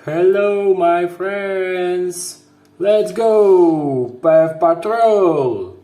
Hello, my friends! Let's go! PAW Patrol!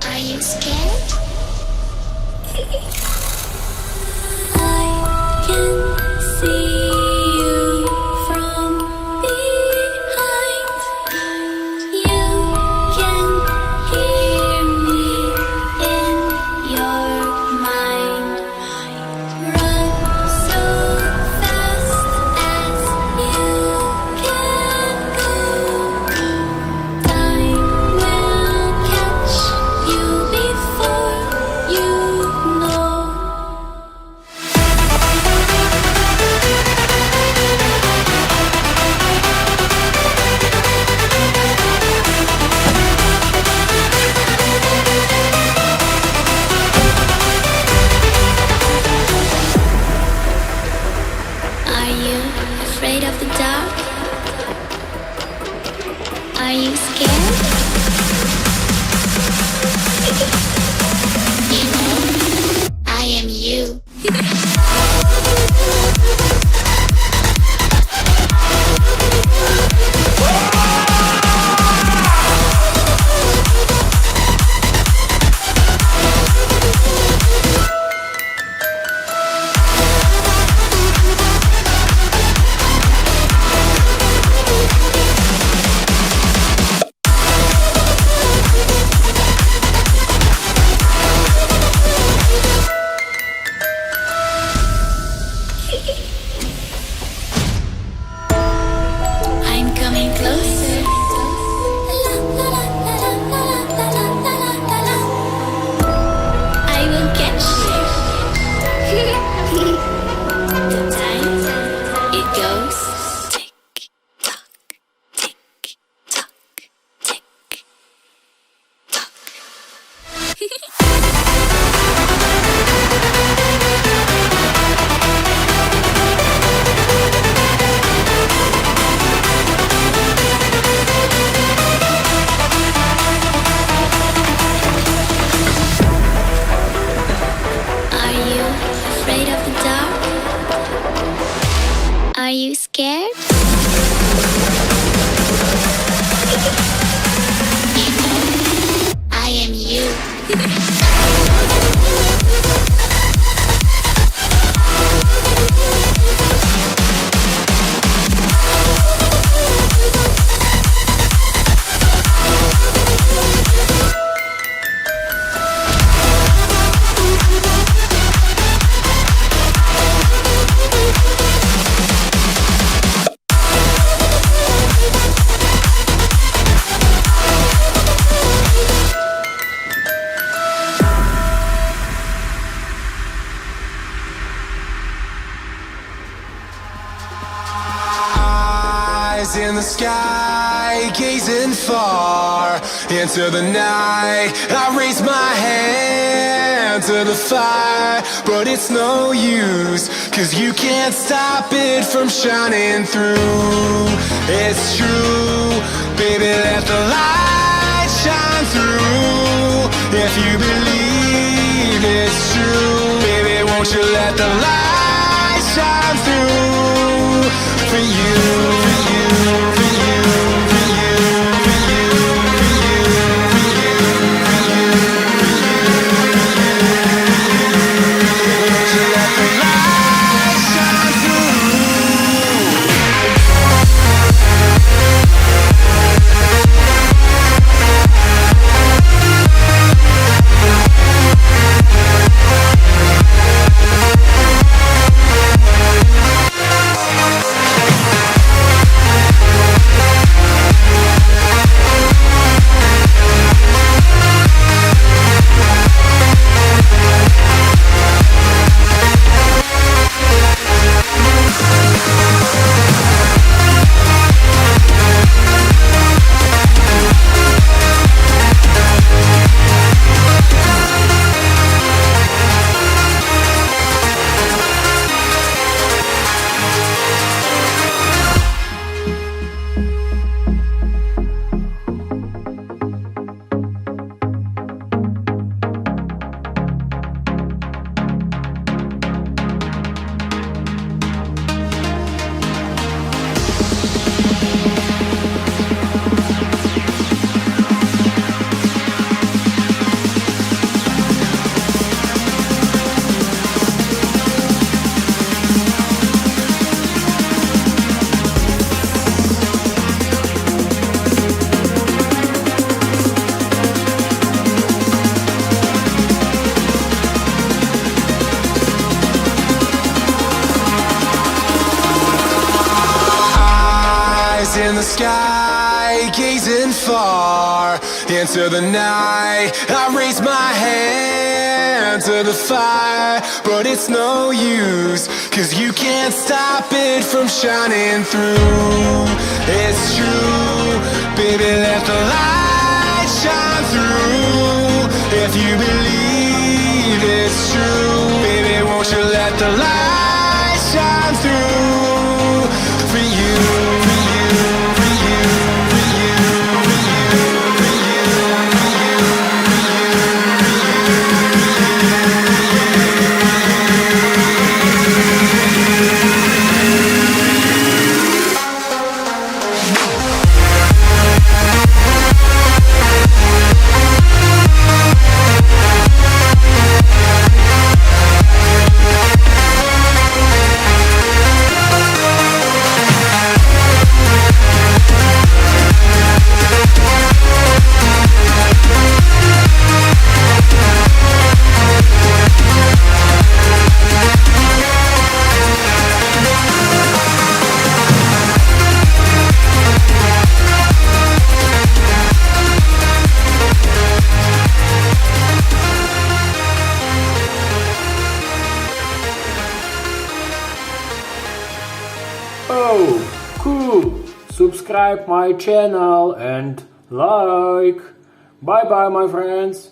Are you scared? I can see you from behind. You can hear me in your mind. Run so fast as you can go. Time will catch you before you know. Are you afraid of the dark? Are you scared? I am you. Eyes in the sky, gazing far into the night. I raise my hand to the fire, but it's no use, 'cause you can't stop it from shining through. It's true, baby, let the light shine through. If you believe it's true, baby, won't you let the light shine through for you, for you, for you, for you, for you, for you, for you, for you, won't you let the light shine through? In the sky, gazing far into the night. I raise my hand to the fire, but it's no use, 'cause you can't stop it from shining through. It's true, baby, let the light shine through. If you believe it's true, baby, won't you let the light shine through for you, for you, for you, for you, for you, for you, for you, Oh, cool! Subscribe my channel and like. Bye bye, my friends.